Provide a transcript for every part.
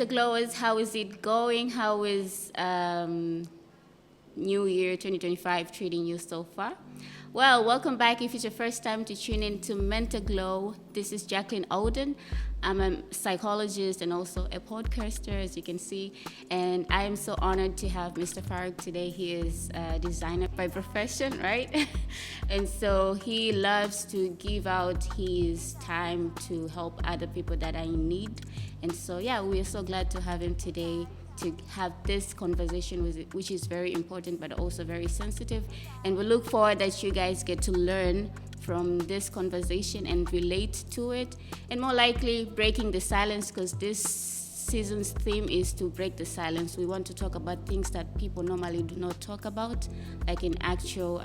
Mental Glowers, how is it going? How is New Year 2025 treating you so far? Well, welcome back. If it's your first time to tune in to Mental Glow, this is Jacqueline Oden. I'm a psychologist and also a podcaster, as you can see. And I am so honored to have Mr. Farouque today. He is a designer by profession, right? And so he loves to give out his time to help other people that are in need. And so, yeah, we are so glad to have him today to have this conversation with it, which is very important but also very sensitive. And we look forward that you guys get to learn from this conversation and relate to it, and more likely breaking the silence, because this season's theme is to break the silence. We want to talk about things that people normally do not talk about, like in actual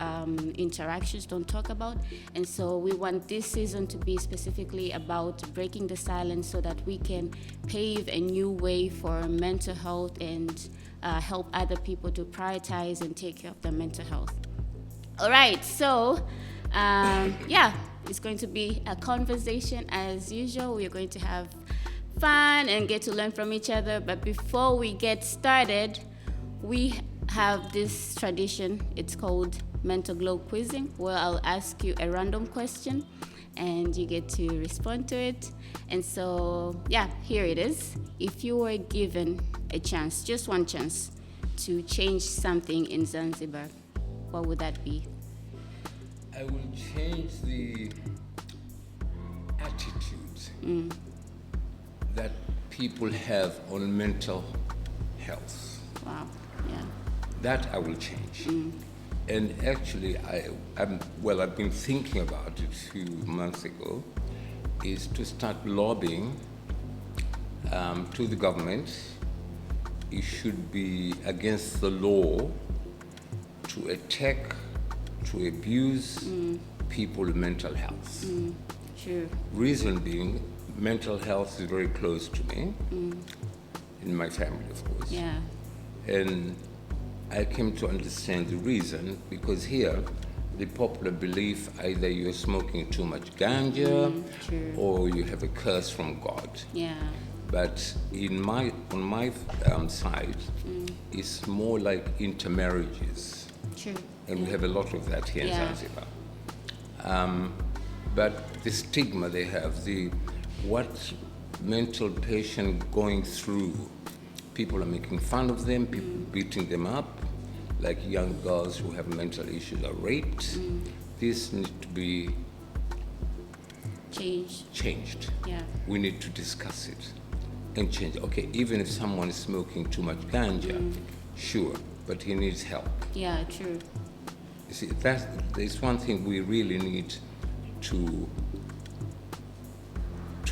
interactions don't talk about. And so we want this season to be specifically about breaking the silence so that we can pave a new way for mental health and help other people to prioritize and take care of their mental health. All right, so it's going to be a conversation as usual. We're going to have fun and get to learn from each other. But before we get started, we have this tradition. It's called Mental Glow Quizzing, where I'll ask you a random question and you get to respond to it. And so, here it is. If you were given a chance, just one chance, to change something in Zanzibar, what would that be? I will change the attitude that people have on mental health. Wow, yeah. That I will change. And actually, I've been thinking about it a few months ago, is to start lobbying to the government. It should be against the law to attack, to abuse people's mental health. True. Reason being, mental health is very close to me, in my family, of course. Yeah. And I came to understand the reason, because here, the popular belief, either you're smoking too much ganja, or you have a curse from God. Yeah. But on my side, it's more like intermarriages. True. And we have a lot of that here in Zanzibar. But the stigma they have, what mental patient going through, people are making fun of them, people beating them up, like young girls who have mental issues are raped. This needs to be changed. Yeah. We need to discuss it and change it. Okay, even if someone is smoking too much ganja, sure, but he needs help. Yeah, true. You see, there's one thing we really need to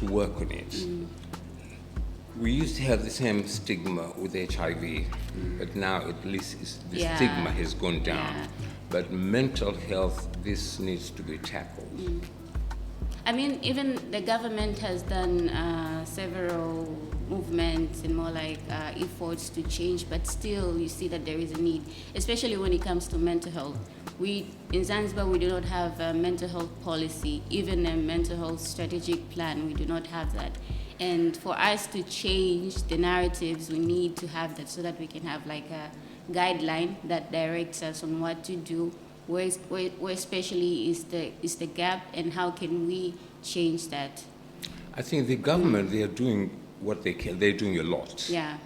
work on it. We used to have the same stigma with HIV, but now at least the stigma has gone down. Yeah. But mental health, this needs to be tackled. I mean, even the government has done several movements and more like efforts to change, but still you see that there is a need, especially when it comes to mental health. In Zanzibar, we do not have a mental health policy, even a mental health strategic plan. We do not have that. And for us to change the narratives, we need to have that so that we can have like a guideline that directs us on what to do, where especially is the gap, and how can we change that. I think the government, they are doing what they can. They're doing a lot. Yeah.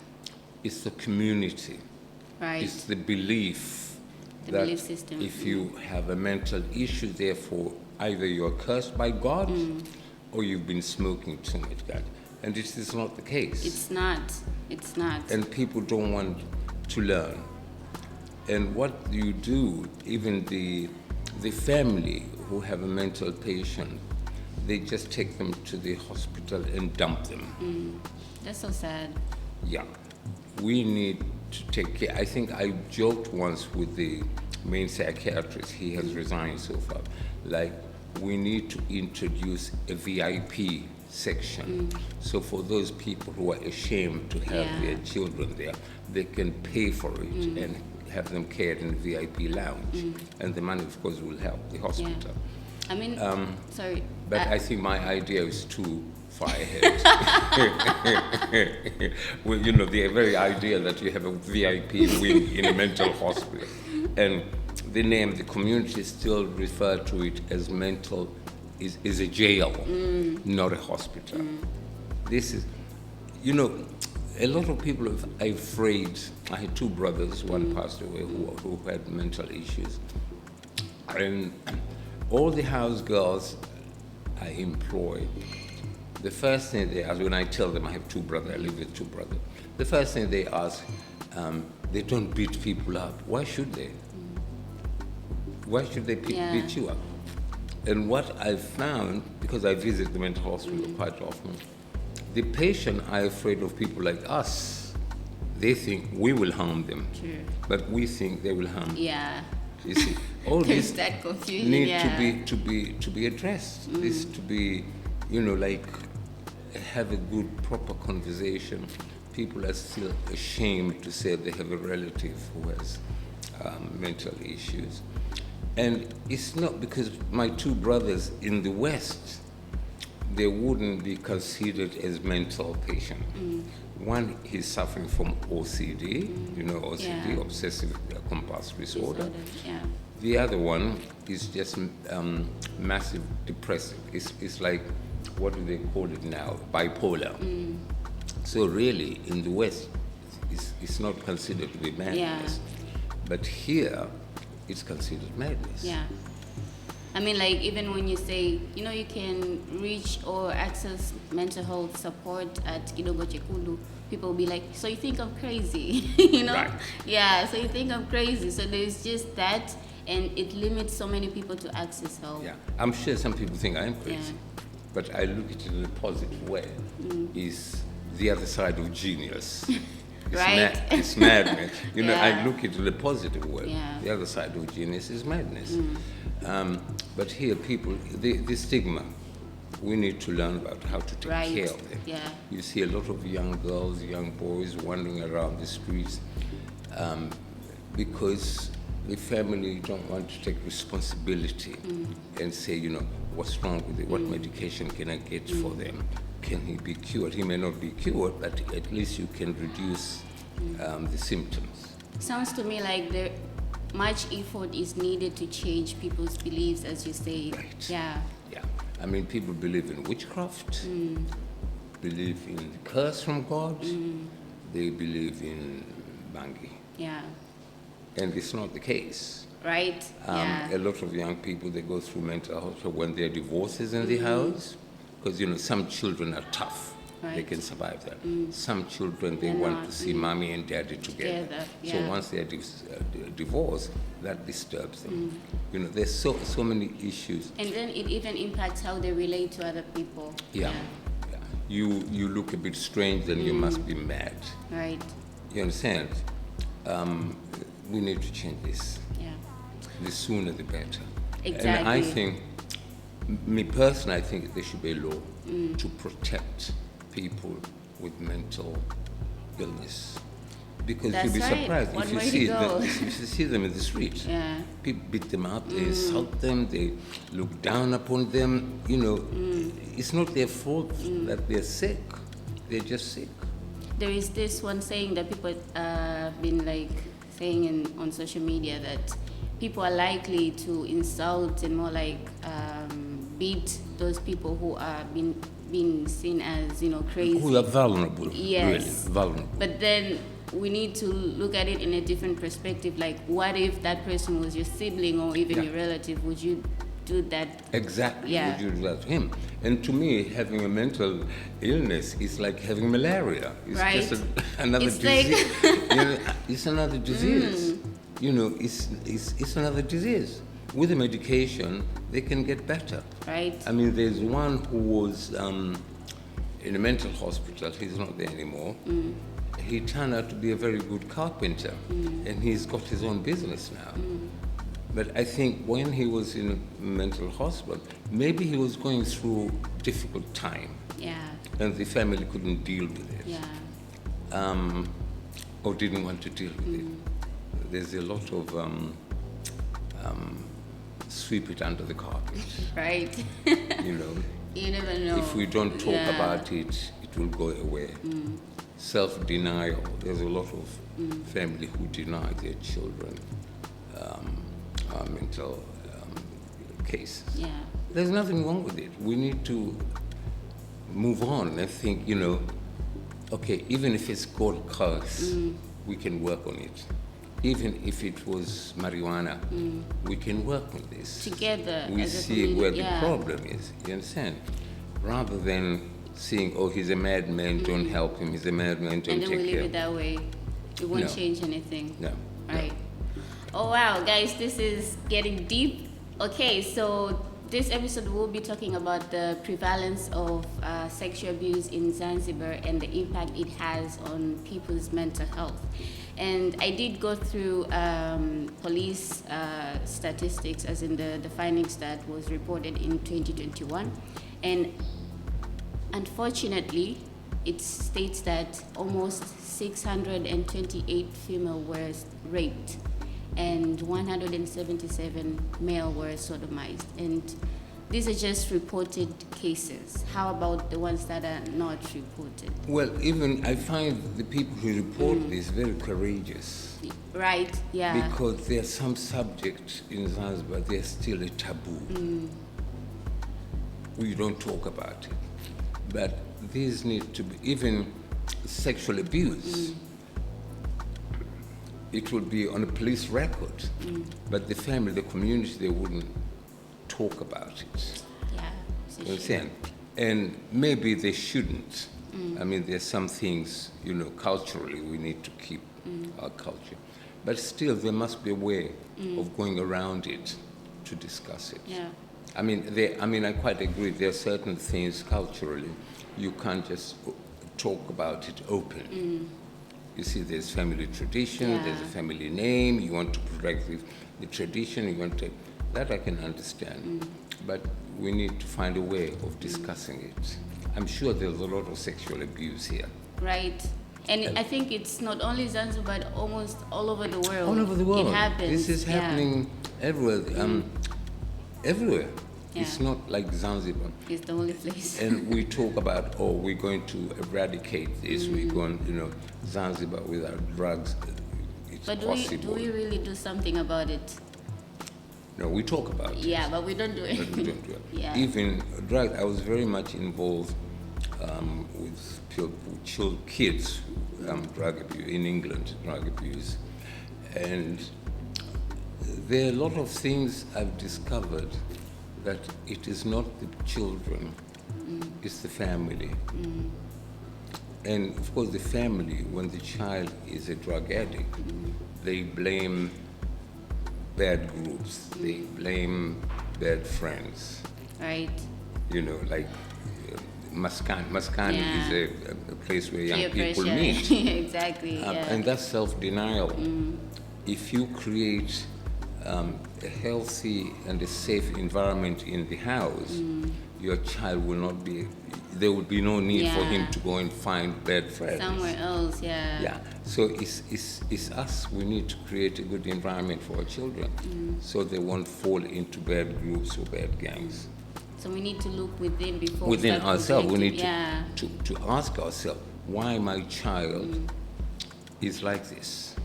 It's the community. Right. It's the belief that belief system. If you have a mental issue, therefore either you're cursed by God or you've been smoking too much ganja. And this is not the case. It's not. And people don't want to learn. And what you do, even the family who have a mental patient, they just take them to the hospital and dump them. That's so sad. Yeah. We need to take care. I think I joked once with the main psychiatrist, he has resigned so far, like we need to introduce a VIP section. So for those people who are ashamed to have their children there, they can pay for it and have them cared in the VIP lounge. And the money, of course, will help the hospital. I mean, sorry. But I think my idea is to far ahead. Well, you know, the very idea that you have a VIP wing in a mental hospital. And the name, the community still refer to it as mental, is a jail, not a hospital. This is, you know, a lot of people are afraid. I had two brothers, one passed away, who had mental issues. And all the house girls I employ, the first thing they ask, when I tell them I have two brothers, I live with two brothers, the first thing they ask, they don't beat people up. Why should they? Why should they beat you up? And what I've found, because I visit the mental hospital quite often, the patient are afraid of people like us. They think we will harm them, but we think they will harm. Yeah. You see, all There's this that confusion. need to be addressed. This to be, you know, like have a good proper conversation. People are still ashamed to say they have a relative who has mental issues, and it's not because my two brothers in the West, they wouldn't be considered as mental patient. One, he's suffering from OCD, you know, OCD, obsessive compulsive disorder. Yeah. The other one is just massive depressive. It's like, what do they call it now? Bipolar. So really, in the West, it's not considered to be madness. But here, it's considered madness. Yeah. I mean, like, even when you say, you know, you can reach or access mental health support at Kidogo Chekundu, people will be like, so you think I'm crazy, you know? Right. Yeah, so you think I'm crazy. So there's just that, and it limits so many people to access help. Yeah, I'm sure some people think I'm crazy, but I look at it in a positive way. It's the other side of genius. It's Right. It's madness. You know, I Yeah. look at it in a positive way. Yeah. The other side of genius is madness. But here, people, the stigma, we need to learn about how to take Right. care of them. Yeah. You see a lot of young girls, young boys wandering around the streets because the family don't want to take responsibility and say, you know, what's wrong with it? What medication can I get for them? Can he be cured? He may not be cured, but at least you can reduce the symptoms. Sounds to me like there much effort is needed to change people's beliefs, as you say. Right. Yeah. Yeah. I mean, people believe in witchcraft, believe in the curse from God, they believe in bangi. Yeah. And it's not the case. Right. A lot of young people, they go through mental health when there are divorces in the house, because, you know, some children are tough. They Right. can survive that. Some children, they They're want not. to see mommy and daddy together. Together, So yeah. once they're divorced, that disturbs them. You know, there's so many issues. And then it even impacts how they relate to other people. Yeah. You look a bit strange, then you must be mad. Right. You understand? We need to change this. Yeah. The sooner the better. Exactly. And I think, me personally, I think there should be a law to protect people with mental illness. Because That's you'll be right. surprised One if you way to see go. if you see them in the street. Yeah. People beat them up, they insult them, they look down upon them. You know, it's not their fault that they're sick. They're just sick. There is this one saying that people been like saying on social media that people are likely to insult and more like beat those people who are being seen as, you know, crazy. Who are vulnerable, Yes. really vulnerable. But then we need to look at it in a different perspective. Like, what if that person was your sibling or even Yeah. your relative? Would you do that? Exactly, Yeah. would you do that to him? And to me, having a mental illness is like having malaria. It's Right. just another It's like- disease. You know, it's another disease. You know, it's another disease. With the medication, they can get better. Right. I mean, there's one who was in a mental hospital. He's not there anymore. He turned out to be a very good carpenter, and he's got his own business now. But I think when he was in a mental hospital, maybe he was going through a difficult time, Yeah. and the family couldn't deal with it, Yeah. or didn't want to deal with it. There's a lot of sweep it under the carpet, Right. you know. You never know. If we don't talk Yeah. about it, it will go away. Self-denial. There's a lot of family who deny their children mental cases. Yeah. There's nothing wrong with it. We need to move on and think, okay, even if it's called curse, we can work on it. Even if it was marijuana, we can work on this. Together We as a see community, where yeah. the problem is, you understand? Rather than seeing, oh, he's a madman, don't help him, he's a madman, don't And then we take leave care it of him. that way. It won't No. change anything. No. Right. Oh wow, guys, this is getting deep. Okay, so this episode will be talking about the prevalence of sexual abuse in Zanzibar and the impact it has on people's mental health. And I did go through police statistics, as in the findings that was reported in 2021. And unfortunately, it states that almost 628 female were raped and 177 male were sodomized. And these are just reported cases. How about the ones that are not reported? Well, even I find the people who report this very courageous. Right, yeah. Because there are some subjects in Zanzibar, they're still a taboo. We don't talk about it. But these need to be, even sexual abuse, it will be on a police record. But the family, the community, they wouldn't talk about it. Yeah, it's a You shame. understand? And maybe they shouldn't. I mean, there's some things, culturally we need to keep our culture. But still, there must be a way of going around it to discuss it. Yeah. I mean, I quite agree. There are certain things culturally you can't just talk about it open. You see, there's family tradition, Yeah. there's a family name. You want to protect the tradition. You want to. That I can understand. But we need to find a way of discussing it. I'm sure there's a lot of sexual abuse here. Right. And I think it's not only Zanzibar, but almost all over the world. All over the world. It happens. This is yeah. happening everywhere. Everywhere. Yeah. It's not like Zanzibar. It's the only place. And we talk about, oh, we're going to eradicate this. We're going, Zanzibar without drugs. It's But do possible. we really do something about it? No, we talk about it. Yeah, but we don't do it. But we don't do it. Yeah. Even drugs, I was very much involved with kids, drug abuse, in England, drug abuse. And there are a lot of things I've discovered that it is not the children, it's the family. And of course the family, when the child is a drug addict, they blame bad groups, they blame bad friends. Right. Like Maskani Yeah. is a place where young Peer people pressure. meet. Exactly. Yeah. And that's self-denial. If you create a healthy and a safe environment in the house, your child will not be, there will be no need for him Yeah. to go and find bad friends. Somewhere else. Yeah. Yeah, so it's us, we need to create a good environment for our children so they won't fall into bad groups or bad gangs. So we need to look within before Within we start ourselves, we need projecting. to ask ourselves, why my child is like this?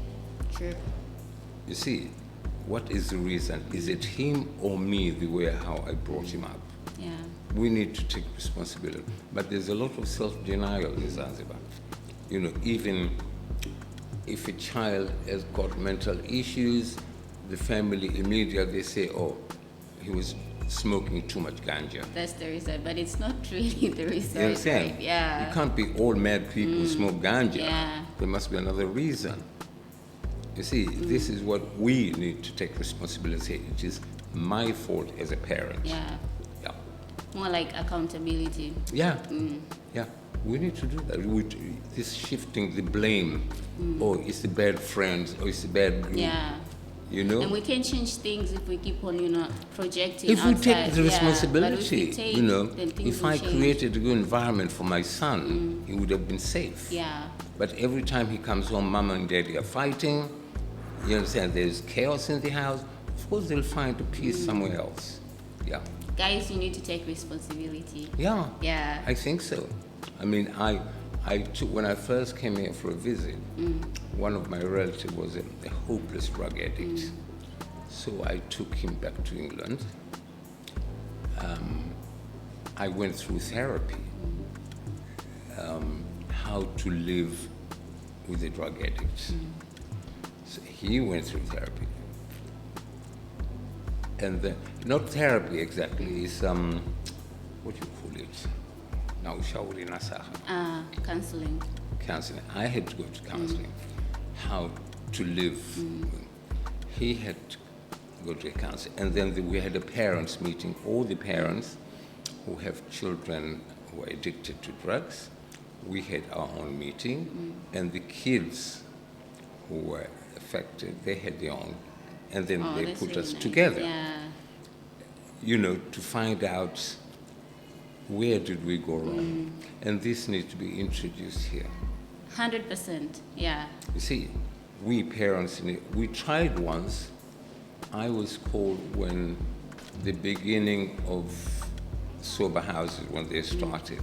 True. You see, what is the reason? Is it him or me, the way how I brought him up? Yeah. We need to take responsibility. But there's a lot of self-denial in Zanzibar. Even if a child has got mental issues, the family immediately say, oh, he was smoking too much ganja. That's the reason, but it's not really the reason. You understand? Right? Yeah. It can't be all mad people who smoke ganja. Yeah. There must be another reason. You see, this is what we need to take responsibility. It is my fault as a parent. Yeah. Yeah. More like accountability. Yeah. Yeah. We need to do that. This shifting the blame. Oh, it's the bad friends, or it's the bad group. Yeah. And we can change things if we keep on, projecting If we outside. take the Yeah. responsibility, But if we take, then things if will I change. created a good environment for my son, he would have been safe. Yeah. But every time he comes home, mom and daddy are fighting. You understand? There's chaos in the house. Of course, they'll find a peace somewhere else. Yeah. guys, you need to take responsibility. Yeah. Yeah. I think so. I mean, when I first came here for a visit, one of my relatives was a hopeless drug addict. So I took him back to England. I went through therapy, how to live with a drug addict. So he went through therapy. And not therapy exactly, it's, what do you call it? Now, shauri nasaha. Counseling. Counseling. I had to go to counseling, how to live. He had to go to a counseling. And then we had a parents' meeting, all the parents who have children who are addicted to drugs. We had our own meeting, and the kids who were affected, they had their own. And then they put really us nice. together, Yeah. you know, to find out where did we go wrong. And this needs to be introduced here. 100%. Yeah. You see, we parents, we tried once. I was called when the beginning of sober houses, when they started.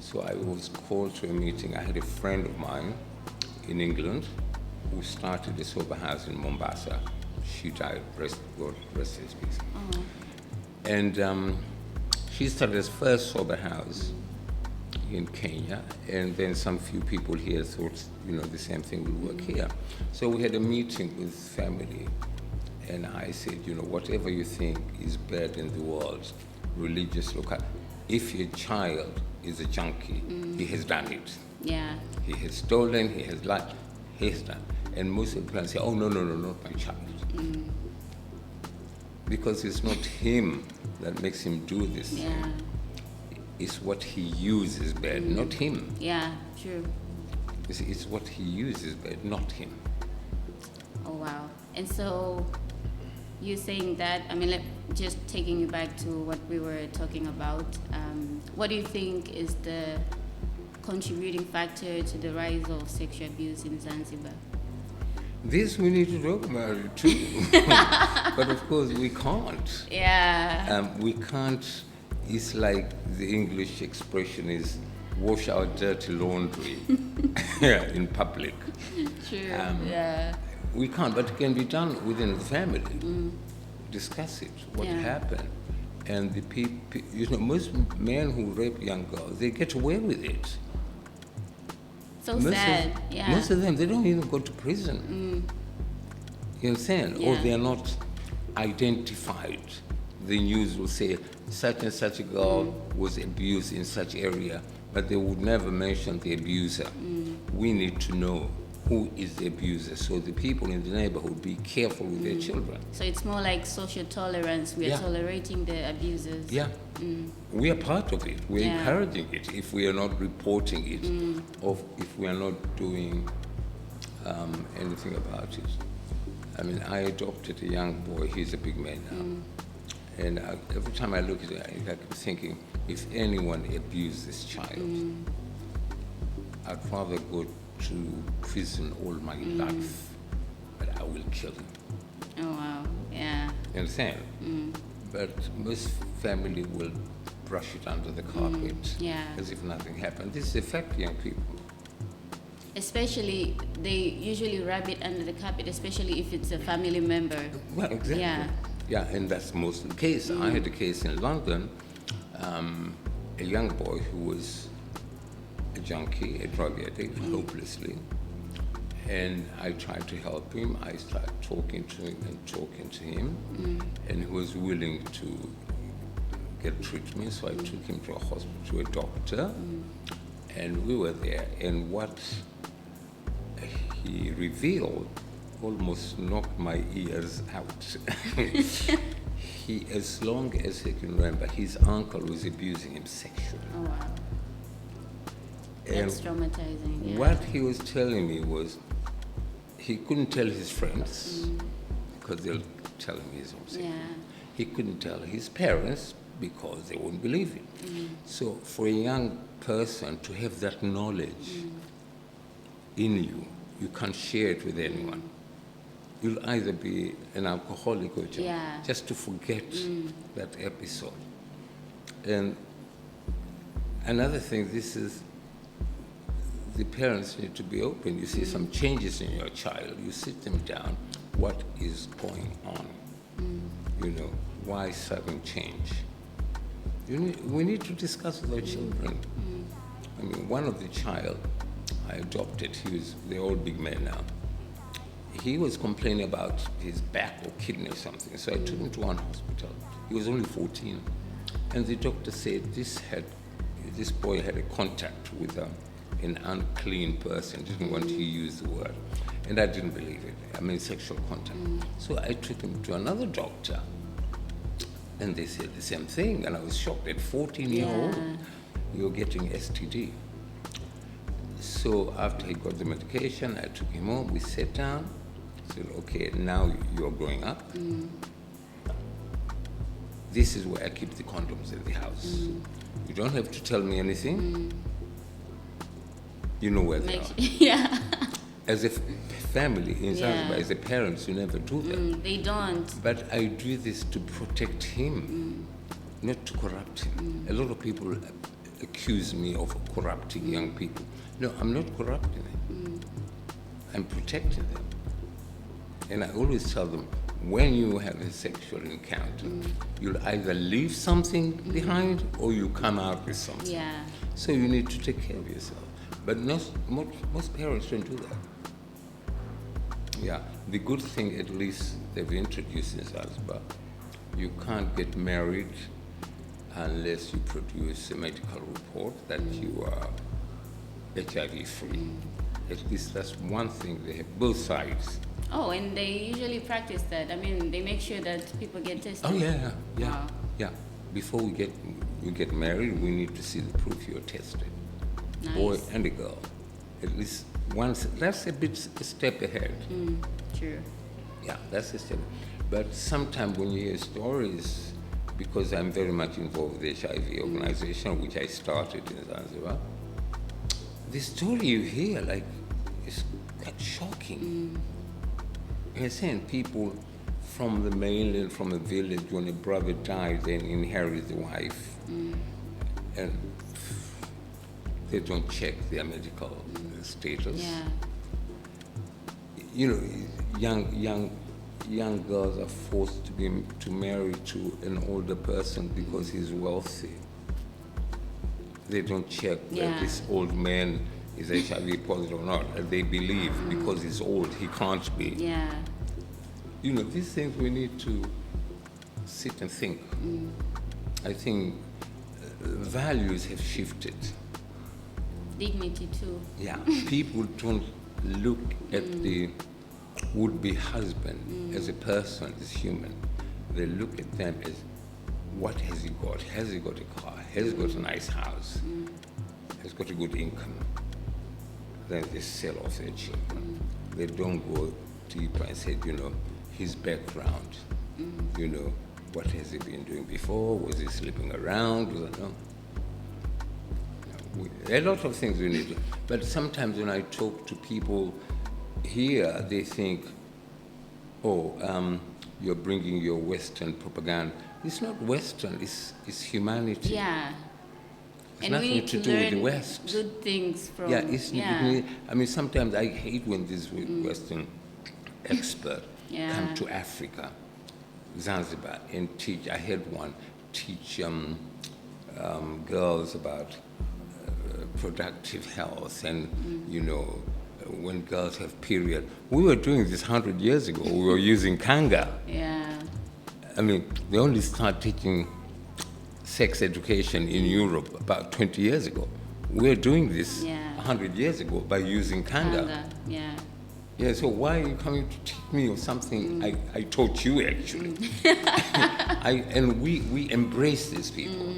So I was called to a meeting. I had a friend of mine in England who started a sober house in Mombasa. She died, God rest his peace. And she started his first sober house in Kenya, and then some few people here thought, you know, the same thing will work here. So we had a meeting with family, and I said, you know, whatever you think is bad in the world, religious, local, if your child is a junkie, he has done it. Yeah. He has stolen, he has lied, he has done. And most of the parents say, oh, no, not my child. Because it's not him that makes him do this. Yeah. It's what he uses bad, not him. Yeah, true. You see, it's what he uses bad, not him. Oh, wow. And so you're saying that, I mean, just taking you back to what we were talking about, what do you think is the contributing factor to the rise of sexual abuse in Zanzibar? This we need to talk about it too. But of course we can't. Yeah. We can't, it's like the English expression is wash our dirty laundry in public. True. Yeah. We can't, but it can be done within the family. Discuss it, what happened. And the people, you know, most men who rape young girls, they get away with it. So sad. Yeah. Most of them, they don't even go to prison. You understand? Yeah. Or they are not identified. The news will say such and such a girl was abused in such area, but they would never mention the abuser. We need to know who is the abuser, so the people in the neighborhood be careful with their children. So it's more like social tolerance. We are tolerating the abusers. Yeah. We are part of it. We're encouraging it if we are not reporting it, or if we are not doing anything about it. I mean, I adopted a young boy. He's a big man now. And every time I look at it, I keep thinking, if anyone abused this child, I'd rather go to prison all my life, but I will kill him. Oh, wow. Yeah. You understand? But most family will brush it under the carpet as if nothing happened. This affects young people. Especially, they usually rub it under the carpet, especially if it's a family member. Well, exactly. Yeah, and that's most of the case. I had a case in London, a young boy who was a junkie, a drug addict, hopelessly. And I tried to help him. I started talking to him, and he was willing to get treatment. So I took him to a hospital, to a doctor, and we were there. And what he revealed almost knocked my ears out. He, as long as he can remember, his uncle was abusing him sexually. Oh, wow. And That's traumatizing. Yeah. what he was telling me was he couldn't tell his friends because they'll tell him he's homosexual. Yeah. He couldn't tell his parents because they wouldn't believe him. So for a young person to have that knowledge in you, you can't share it with anyone. You'll either be an alcoholic or just to forget that episode. And another thing, this is, the parents need to be open. You see some changes in your child, you sit them down, what is going on? You know, why sudden change? We need to discuss with our children. I mean, one of the child I adopted, they're all big men now. He was complaining about his back or kidney or something, so I took him to one hospital. He was only 14. And the doctor said this boy had a contact with an unclean person, didn't want to use the word. And I didn't believe it. I mean, sexual contact. So I took him to another doctor, and they said the same thing. And I was shocked. At 14-year-old, you're getting STD. So after he got the medication, I took him home. We sat down. Said, okay, now you're growing up. This is where I keep the condoms in the house. You don't have to tell me anything. You know where they are. Yeah. As a family in Zanzibar, as a parents, you never do that. They don't. But I do this to protect him, not to corrupt him. A lot of people accuse me of corrupting young people. No, I'm not corrupting them. I'm protecting them. And I always tell them, when you have a sexual encounter, you'll either leave something behind or you come out with something. Yeah. So you need to take care of yourself. But most parents don't do that. Yeah, the good thing, at least they've introduced in Zanzibar, you can't get married unless you produce a medical report that you are HIV-free. At least that's one thing they have, both sides. Oh, and they usually practice that. I mean, they make sure that people get tested. Oh, yeah. Wow. Yeah. Before we get married, we need to see the proof you're tested. Nice. Boy and a girl. At least once, that's a step ahead. True. Yeah, that's a step. But sometimes when you hear stories, because I'm very much involved with the HIV organization, which I started in Zanzibar, the story you hear, like, is quite shocking. You're saying people from the mainland, from a village, when a brother dies, they inherit the wife. And they don't check their medical status. Yeah. You know, young girls are forced to marry to an older person because he's wealthy. They don't check that this old man is HIV positive or not. They believe because he's old, he can't be. Yeah. You know, these things we need to sit and think. I think values have shifted. Dignity too. Yeah, people don't look at the would-be husband as a person, as human. They look at them as, what has he got? Has he got a car? Has he got a nice house? Has got a good income? Then they sell off their children. They don't go deeper and say, you know, his background. You know, what has he been doing before? Was he sleeping around? No. A lot of things we need to, but sometimes when I talk to people here, they think, you're bringing your Western propaganda. It's not Western, it's humanity. Yeah. It's And nothing we need to to do with learn the West. good things from. I mean, sometimes I hate when these Western experts come to Africa, Zanzibar, and teach. I had one teach girls about productive health and, you know, when girls have period. We were doing this 100 years ago. We were using Kanga. Yeah. I mean, they only started teaching sex education in Europe about 20 years ago. We're doing this 100 years ago by using Kanga. Yeah. Yeah, so why are you coming to teach me of something I taught you, actually? And we embrace these people.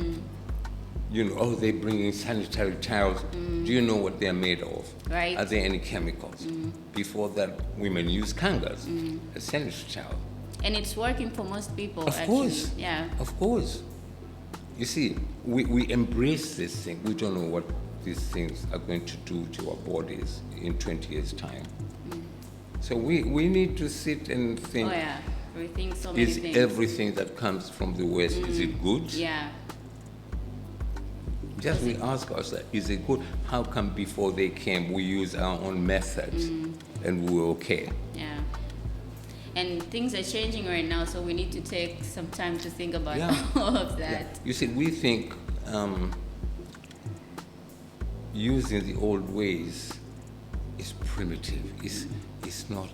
You know, they're bringing sanitary towels. Do you know what they're made of? Right. Are there any chemicals? Before that, women use Kangas, a sanitary towel. And it's working for most people, Of course. Yeah. Of course. You see, we embrace this thing. We don't know what these things are going to do to our bodies in 20 years' time. So we need to sit and think, Oh, yeah. Rethink so many is things. everything that comes from the West, is it good? Yeah. Just we ask ourselves, is it good? How come before they came we use our own methods and we were okay? Yeah. And things are changing right now, so we need to take some time to think about all of that. Yeah. You see, we think using the old ways is primitive. It's not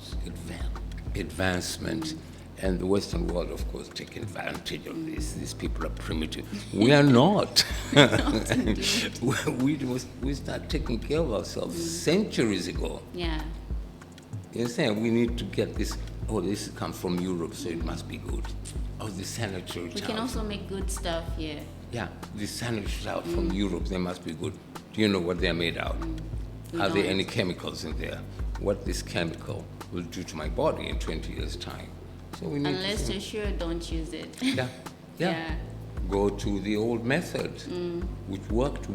advancement. And the Western world, of course, take advantage of this. These people are primitive. We are not. we start taking care of ourselves centuries ago. Yeah. You understand? We need to get this. Oh, this comes from Europe, so it must be good. Oh, the sanitary towels. We can also make good stuff here. Yeah, the sanitary towels from Europe, they must be good. Do you know what they're made out? Are there any chemicals in there? What this chemical will do to my body in 20 years' time? So we need Unless you're sure, don't use it. Yeah. Go to the old method, which worked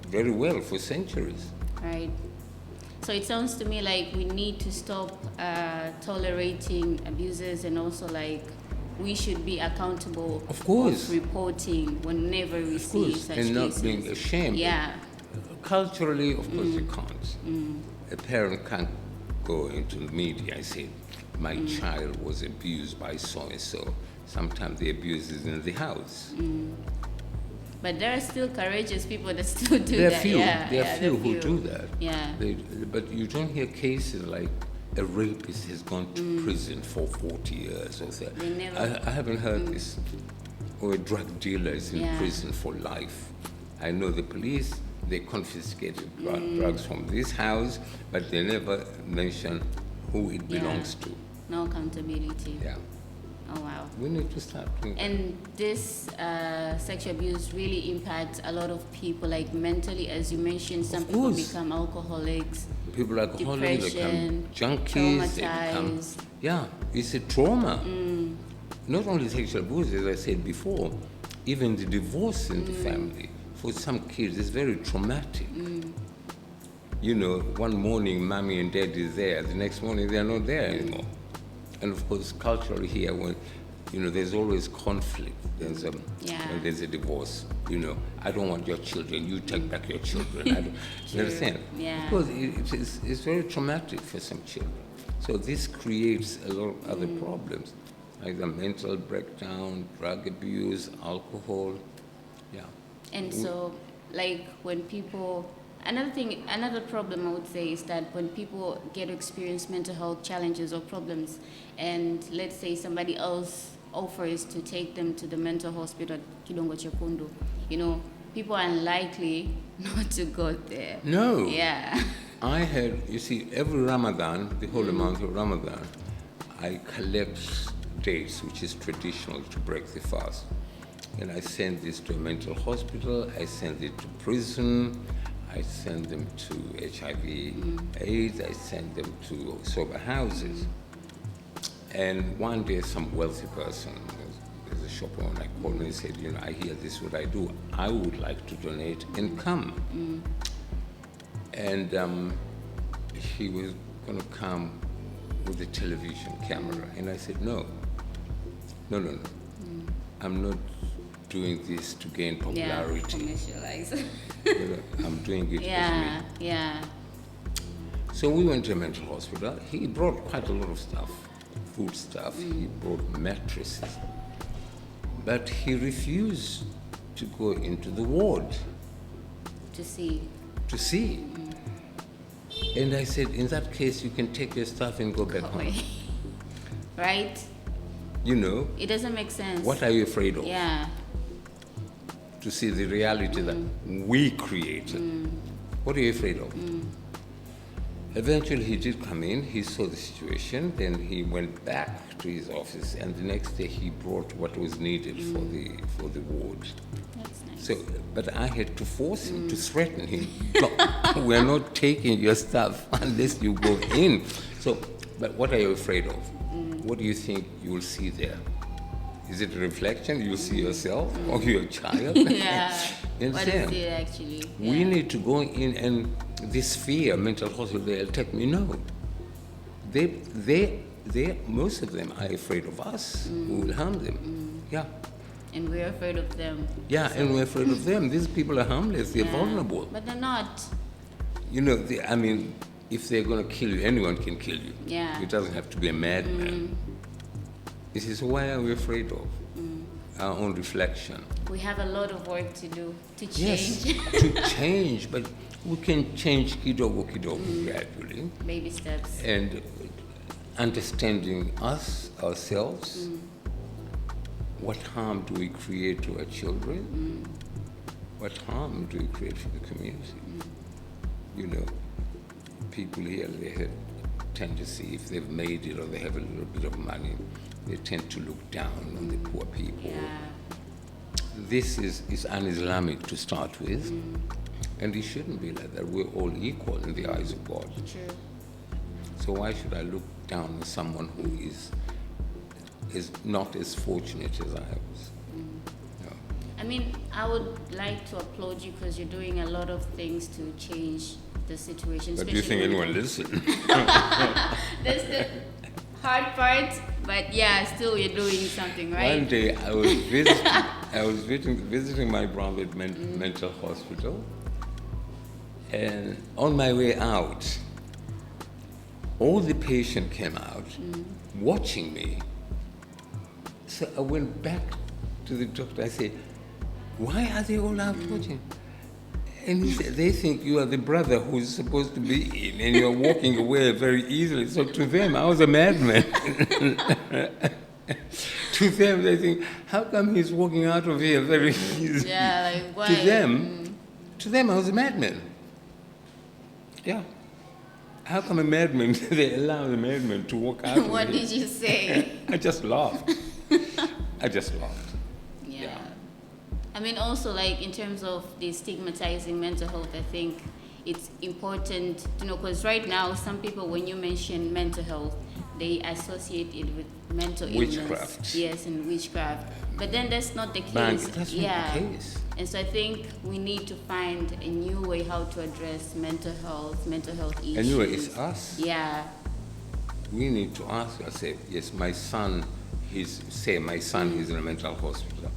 very well for centuries. Right. So it sounds to me like we need to stop tolerating abuses, and also like we should be accountable. Of course. Reporting whenever we see such and cases. not being ashamed. Yeah. Culturally, of course, you can't. A parent can't go into the media and say, my child was abused by so-and-so. Sometimes the abuse is in the house. But there are still courageous people that still do There are that. few. Yeah, There are few who do that. Yeah. But you don't hear cases like a rapist has gone to prison for 40 years or so. They never. I haven't heard this. Or a drug dealer is in prison for life. I know the police, they confiscated drugs from this house, but they never mention who it belongs to. No accountability. Yeah. Oh, wow. We need to start doing that. And this sexual abuse really impacts a lot of people, like mentally, as you mentioned. Some people become alcoholics. People are alcoholics, they become junkies, they become, traumatized. it's a trauma. Not only sexual abuse, as I said before, even the divorce in the family, for some kids, is very traumatic. You know, one morning, mommy and daddy is there, the next morning, they're not there anymore. And of course, culturally here, when, there's always conflict. There's when there's a divorce, I don't want your children, you take back your children. You understand? Yeah. Because it's very traumatic for some children. So this creates a lot of other problems, like the mental breakdown, drug abuse, alcohol. Yeah. And so, like, when people... Another problem I would say is that when people get to experience mental health challenges or problems, and let's say somebody else offers to take them to the mental hospital, Kidongo Chekundu, people are unlikely not to go there. No. Yeah. I had, every Ramadan, the holy month of Ramadan, I collect dates, which is traditional to break the fast. And I send this to a mental hospital, I send it to prison, I send them to HIV AIDS, I send them to sober houses. And one day some wealthy person, there's a shop owner, called me and said, I hear this is what I do. I would like to donate and come. And he was going to come with a television camera. And I said, no. I'm not doing this to gain popularity. Commercialize. I'm doing it for me. Yeah. So we went to a mental hospital. He brought quite a lot of stuff, food stuff. He brought mattresses. But he refused to go into the ward. To see. And I said, in that case, you can take your stuff and go back home. Right? It doesn't make sense. What are you afraid of? Yeah. To see the reality that we created. What are you afraid of? Eventually he did come in, he saw the situation, then he went back to his office, and the next day he brought what was needed for the ward. That's nice. So, but I had to force him, to threaten him. No, we're not taking your stuff unless you go in. So, but what are you afraid of? What do you think you will see there? Is it a reflection? You'll see yourself or your child? Yeah. What is it actually? Yeah. We need to go in, and this fear, mental hospital, they'll take me. No. They, most of them are afraid of us. We will harm them. Yeah. And we're afraid of them. Yeah, and we're afraid of them. These people are harmless. They're vulnerable. But they're not. You know, I mean, if they're going to kill you, anyone can kill you. Yeah. It doesn't have to be a madman. This is why are we afraid of our own reflection. We have a lot of work to do to change. Yes, to change, but we can change kidogo gradually. Baby steps. And understanding ourselves, what harm do we create to our children? What harm do we create for the community? You know, people here, they have tendency, if they've made it or they have a little bit of money, they tend to look down on the poor people. Yeah. This is un-Islamic to start with, and it shouldn't be like that. We're all equal in the eyes of God. True. So why should I look down on someone who is not as fortunate as I was? No. I mean, I would like to applaud you because you're doing a lot of things to change the situation. But do you think anyone listens? That's the hard part, but yeah, still you're doing something, right? One day I was visiting my brother at mental hospital, and on my way out, all the patients came out watching me. So I went back to the doctor. I said, "Why are they all out watching?" And he said, "They think you are the brother who's supposed to be in, and you're walking away very easily." So to them, I was a madman. To them, they think, "How come he's walking out of here very easily?" Yeah, like why? To them, I was a madman. Yeah. How come a madman, they allow the madman to walk out of What here? did you say? I just laughed. I just laughed. Yeah. I mean, also, like, in terms of the stigmatizing mental health, I think it's important to know, because right now, some people, when you mention mental health, they associate it with mental illness. Witchcraft. Yes, and witchcraft. But then that's not the case. That's not the case. And so I think we need to find a new way how to address mental health issues. Anyway, it's us. Yeah. We need to ask ourselves, yes, my son is in a mental hospital.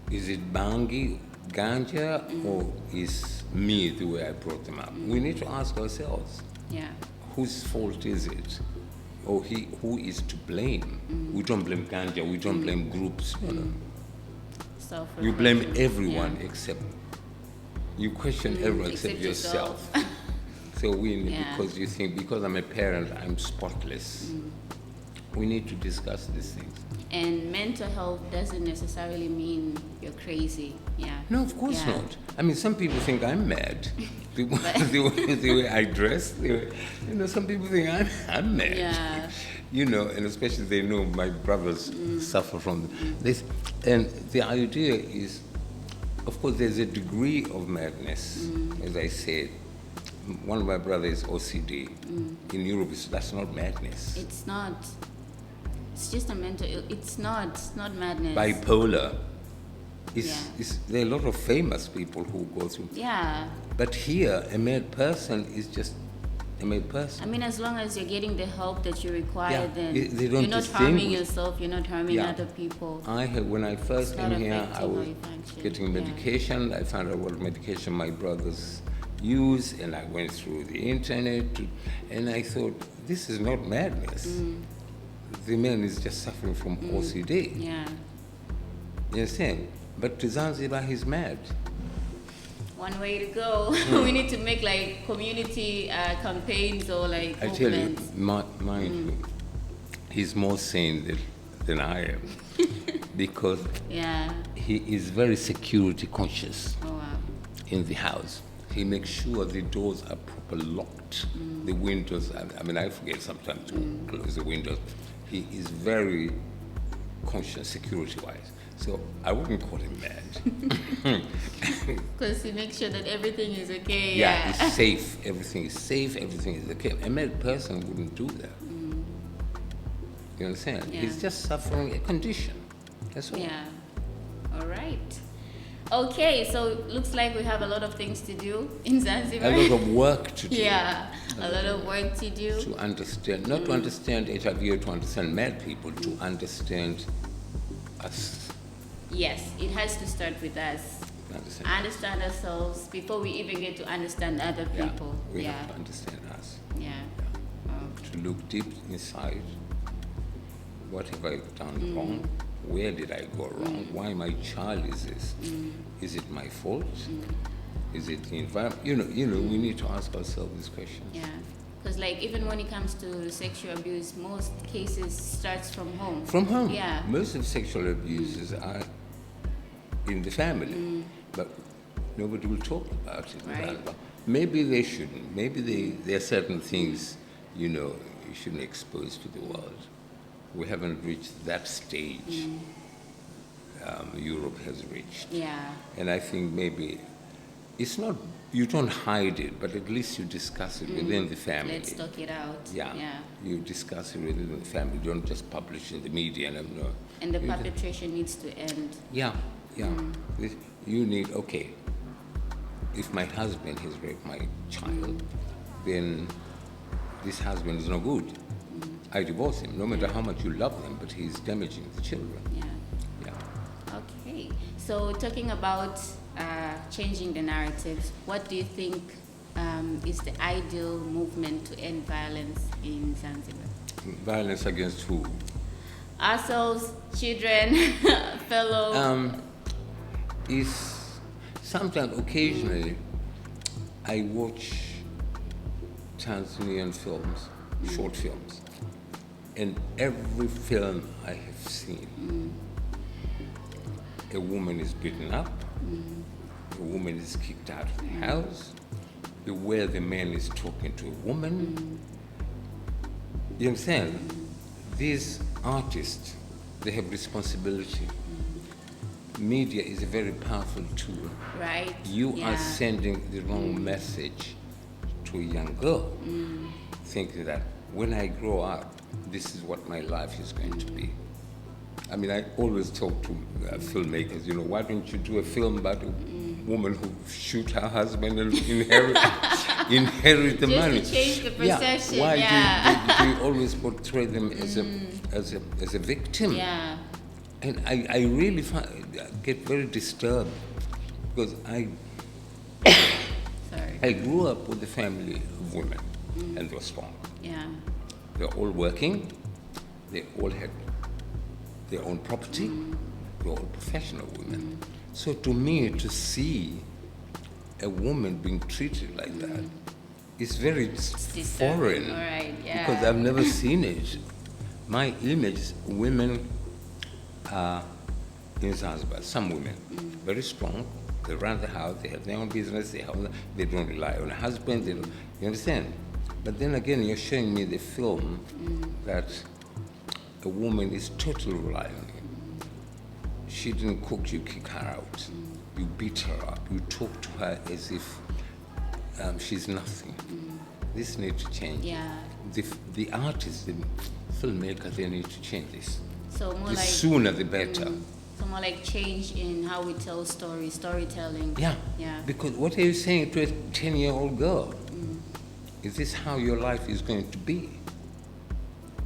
Is it bangi, ganja, or is me the way I brought them up? We need to ask ourselves, Yeah. whose fault is it? Or who is to blame? We don't blame ganja, we don't blame groups. No. You blame everyone except, you question everyone except yourself. So because you think, because I'm a parent, I'm spotless. We need to discuss these things. And mental health doesn't necessarily mean you're crazy. Yeah. No, of course not. I mean, some people think I'm mad. The way I dress, some people think I'm mad. Yeah. And especially they know my brothers suffer from this. And the idea is, of course, there's a degree of madness, as I said. One of my brothers is OCD. In Europe, that's not madness. It's not. It's just a mental. It's not madness. Bipolar. There are a lot of famous people who go through. Yeah. But here, a mad person is just a mad person. I mean, as long as you're getting the help that you require, then they don't you're not harming yourself. You're not harming other people. When I first came here, I was getting medication. Yeah. I found out what medication my brothers use, and I went through the internet, and I thought, this is not madness. The man is just suffering from OCD. Yeah. You understand? But to Zanzibar, he's mad. One way to go. We need to make like community campaigns or like I tell you, movements. mind you, he's more sane than I am, because he is very security conscious in the house. He makes sure the doors are properly locked, the windows. I mean, I forget sometimes to close the windows. He is very conscious security-wise. So I wouldn't call him mad. Because he makes sure that everything is okay. Yeah, it's safe. Everything is safe. Everything is okay. A mad person wouldn't do that. You understand? Yeah. He's just suffering a condition. That's all. Yeah. All right. Okay, so looks like we have a lot of things to do in Zanzibar. A lot of work to do. Yeah, a lot of work to do. To understand, not to understand HIV or to understand mad people, to understand us Yes, it has to start with us. Understand ourselves before we even get to understand other people. We have to understand us. Yeah. To look deep inside. What have I done wrong? Where did I go wrong? Why my child is this? Is it my fault? Is it the environment? We need to ask ourselves these questions. Yeah. Because like even when it comes to sexual abuse, most cases starts from home. From home. Yeah. Most of sexual abuses are in the family, but nobody will talk about it. Right. Maybe they shouldn't. Maybe there are certain things, you shouldn't expose to the world. We haven't reached that stage Europe has reached. Yeah. And I think maybe it's not, you don't hide it, but at least you discuss it within the family. Let's talk it out. Yeah. You discuss it within the family. Don't just publish in the media. And the perpetration needs to end. Yeah. You need, okay, if my husband has raped my child, then this husband is no good. I divorce him, no matter how much you love them, but he's damaging the children. Yeah. Okay. So talking about changing the narratives, what do you think is the ideal movement to end violence in Zanzibar? Violence against who? Ourselves, children, fellow. Sometimes, occasionally, I watch Tanzanian films, short films, and every film I have seen, a woman is beaten up, a woman is kicked out of the house, where the man is talking to a woman. You understand? These artists, they have responsibility. Media is a very powerful tool. Right. You are sending the wrong message to a young girl, thinking that when I grow up, this is what my life is going to be. I mean, I always talk to filmmakers, why don't you do a film about a woman who shoot her husband and inherit the money? Just to change the perception. Yeah. Why do you always portray them as a victim? Yeah. And I really get very disturbed because I grew up with a family of women, and they were strong. Yeah. They were all working. They all had their own property. They were all professional women. So to me, to see a woman being treated like that is very foreign. All right. Yeah. Because I've never seen it. My image, women are in Zanzibar, some women, very strong. They run the house, they have their own business, they don't rely on a husband, you understand? But then again, you're showing me the film that a woman is totally reliant on you. She didn't cook, you kick her out. You beat her up, you talk to her as if she's nothing. This needs to change. Yeah. The artists, the filmmakers, they need to change this. So more The like sooner the better. So more like change in how we tell stories, storytelling. Yeah. Yeah. Because what are you saying to a 10-year-old girl? Is this how your life is going to be?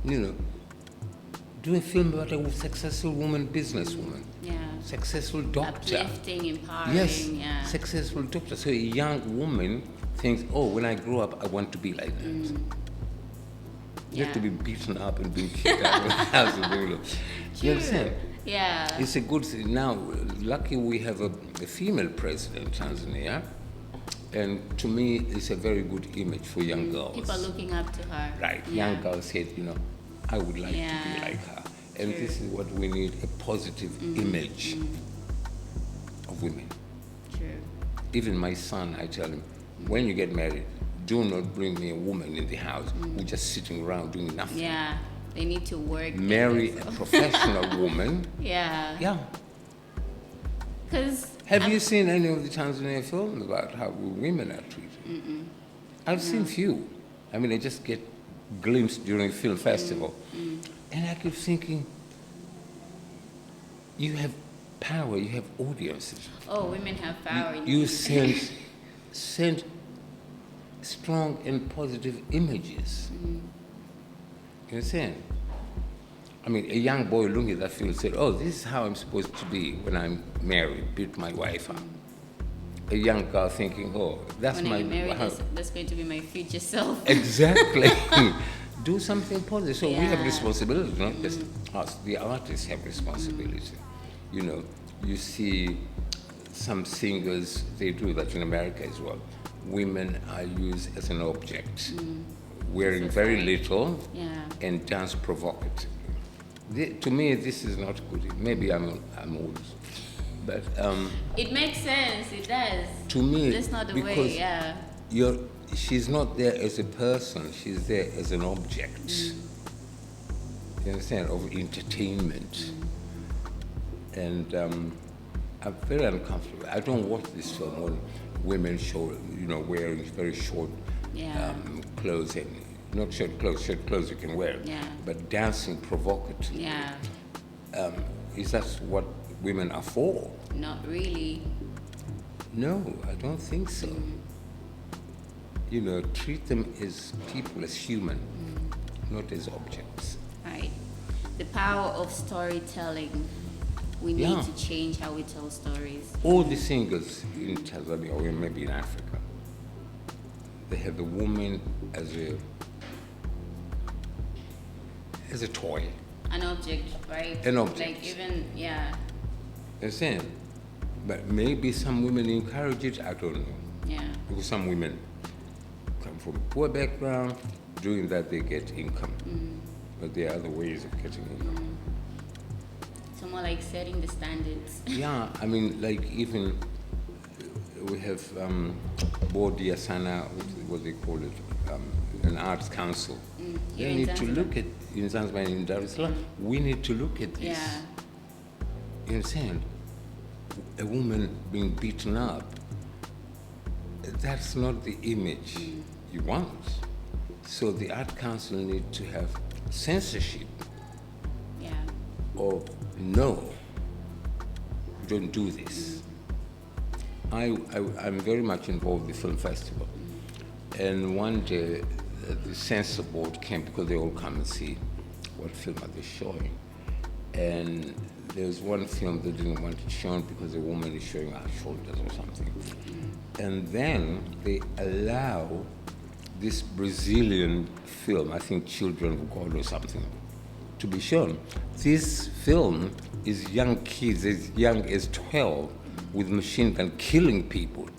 Do a film about a successful woman, businesswoman. Yeah. Successful doctor. Uplifting, empowering. Yes. Yeah. Successful doctor. So a young woman thinks, when I grow up, I want to be like that. You have to be beaten up and being kicked out of the house. You understand? Yeah. It's a good thing. Now, lucky we have a female president in Tanzania, and to me, it's a very good image for young girls. People are looking up to her. Right. Yeah. Young girls said, I would like to be like her. And this is what we need, a positive image of women. True. Even my son, I tell him, when you get married, do not bring me a woman in the house who's just sitting around doing nothing. Yeah. They need to work. Marry a professional woman. Yeah. Yeah. Have you seen any of the Tanzanian films about how women are treated? I've seen few. I mean, I just get glimpsed during film festival. And I keep thinking, you have power, you have audiences. Oh, women have power. You send strong and positive images. You understand? I mean, a young boy looking at that film said, oh, this is how I'm supposed to be when I'm married, beat my wife up. A young girl thinking, oh, that's when my... I get married, that's going to be my future self. Exactly. Do something positive. So we have Yeah. responsibility, not just us. The artists have responsibility. You know, you see some singers, they do that in America as well. Women are used as an object, wearing very little and dance provocatively. To me, this is not good. Maybe I'm old, but it makes sense. It does. to me, That's not the because way. Yeah. she's not there as a person. She's there as an object. You understand? Of entertainment, and I'm very uncomfortable. I don't watch this film when women wearing very short clothes and. Not short clothes you can wear, but dancing provocatively. Yeah. Is that what women are for? Not really. No, I don't think so. You know, treat them as people, as human, not as objects. Right. The power of storytelling. We need to change how we tell stories. All the singers in Tanzania, or maybe in Africa, they have the woman as a toy. An object, right? An object. Like even, Understand? But maybe some women encourage it, I don't know. Yeah. Because some women come from poor background, doing that they get income. But there are other ways of getting income. So more like setting the standards. Yeah, I mean, like even we have Bodi Asana, what they call it, an arts council. They need to look at, in Zanzibar and in Dar es Salaam, we need to look at this. Yeah. You understand? A woman being beaten up, that's not the image you want. So the art council need to have censorship of no, don't do this. I'm very much involved with the film festival. And one day, the censor board came because they all come and see what film are they showing. And there's one film they didn't want it shown because a woman is showing her shoulders or something. And then they allow this Brazilian film, I think Children of God or something, to be shown. This film is young kids as young as 12 with machine gun killing people.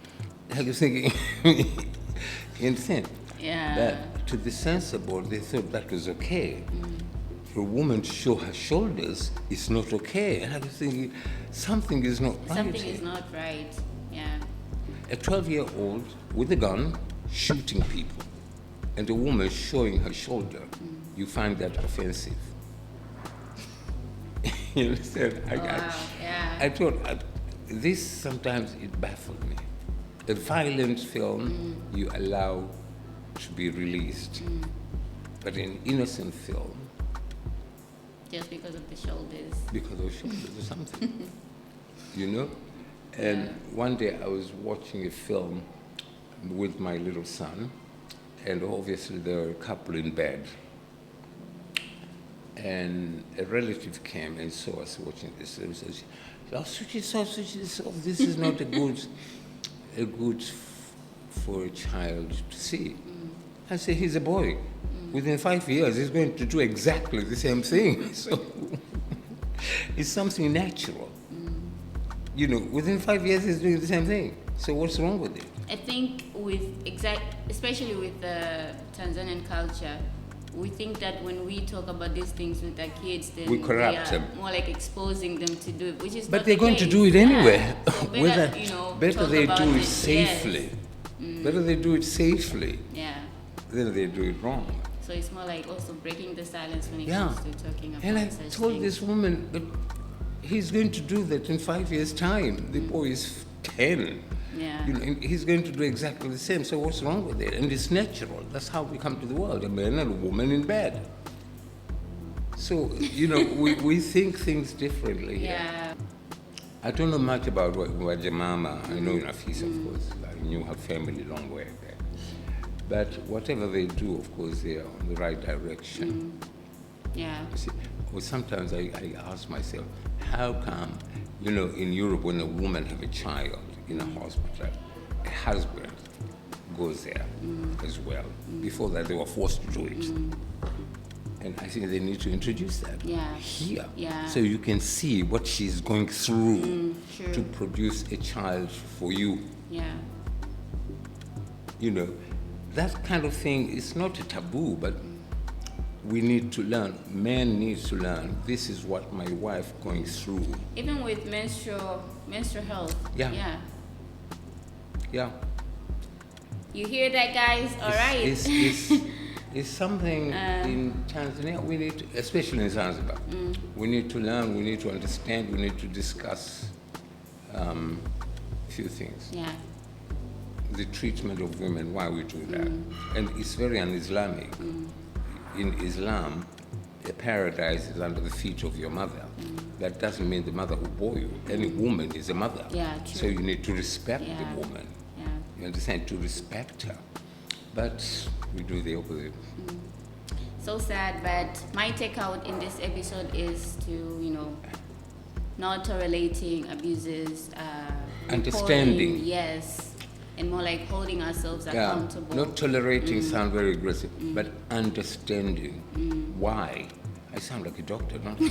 I was thinking, you understand? Yeah. But to the censor board, they thought that was okay. For a woman to show her shoulders is not okay. And I was thinking, something is not right. Something is not right. Yeah. A 12-year-old with a gun shooting people, and a woman showing her shoulder, you find that offensive. You understand? I thought, this sometimes it baffled me. A violent film you allow to be released, but an innocent film, just because of the shoulders. because of shoulders or something, you know? And one day I was watching a film with my little son, and obviously there were a couple in bed. And a relative came and saw us watching this, and said, "Oh, switch this off, switch this off. This is not a good for a child to see." I said, "He's a boy. Within 5 years, he's going to do exactly the same thing." So it's something natural. You know, within 5 years, he's doing the same thing. So what's wrong with it? I think especially with the Tanzanian culture, we think that when we talk about these things with our kids, then we corrupt we are them. more like exposing them to do it, which is But not they're the going to case. do it anyway. So Better talk they about do it Yes. safely. Better they do it safely Yeah. than they do it wrong. So it's more like also breaking the silence when it Yeah. comes to talking about And I such told things. this woman, but he's going to do that in 5 years' time. The boy is 10. Yeah. You know, and he's going to do exactly the same. So what's wrong with it? And it's natural. That's how we come to the world, a man and a woman in bed. So, you know, we think things differently here. Yeah. I don't know much about Wajamama. I know Nafisa, of course. I knew her family long way back. But whatever they do, of course, they are on the right direction. Yeah. You see, Or sometimes I ask myself, how come, in Europe when a woman have a child in a hospital, a husband goes there as well. Before that, they were forced to do it. And I think they need to introduce that here. Yeah. So you can see what she's going through True. to produce a child for you. Yeah. That kind of thing is not a taboo, but we need to learn. Men need to learn. This is what my wife going through. Even with menstrual health. Yeah. Yeah. Yeah. You hear that, guys? All right. It's something in Tanzania we need to, especially in Zanzibar, we need to learn, we need to understand, we need to discuss a few things. Yeah. The treatment of women, why we do that. And it's very un-Islamic. In Islam, a paradise is under the feet of your mother. That doesn't mean the mother who bore you. Any woman is a mother. Yeah, true. So you need to respect Yeah. the woman. Yeah. You understand? To respect her. But we do the opposite. So sad, but my takeout in this episode is to, not tolerating abuses, Understanding. reporting, yes, and more like holding ourselves accountable. Not tolerating sound very aggressive, but understanding why. I sound like a doctor, don't I?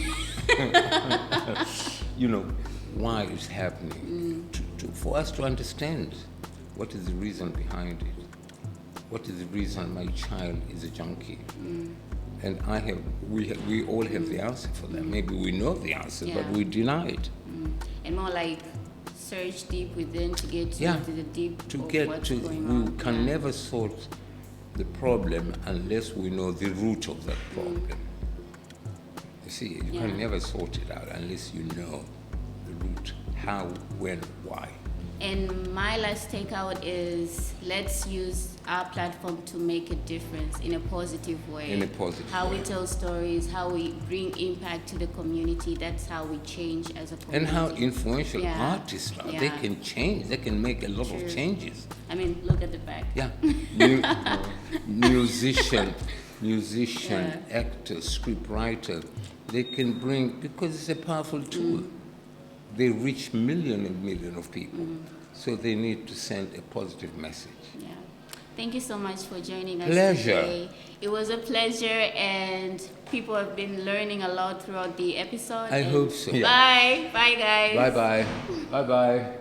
Why it's happening. For us to understand what is the reason behind it. What is the reason my child is a junkie? And we all have the answer for that. Maybe we know the answer, but we deny it. And more like search deep within to get to the deep of what's going on. We can never solve the problem unless we know the root of that problem. You see, you can never sort it out unless you know the root, how, when, why. And my last takeout is let's use our platform to make a difference in a positive way. In a positive how way. we tell stories, how we bring impact to the community. That's how we change as a community. And how influential artists are. Yeah. They can change. They can make a lot True. of changes. I mean, look at the back. Yeah. Musician, actor, scriptwriter. They can bring, because it's a powerful tool. They reach millions and millions of people. So they need to send a positive message. Yeah. Thank you so much for joining us Pleasure. today. It was a pleasure, and people have been learning a lot throughout the episode. I hope so. Yeah. Bye. Bye, guys. Bye-bye. Bye-bye.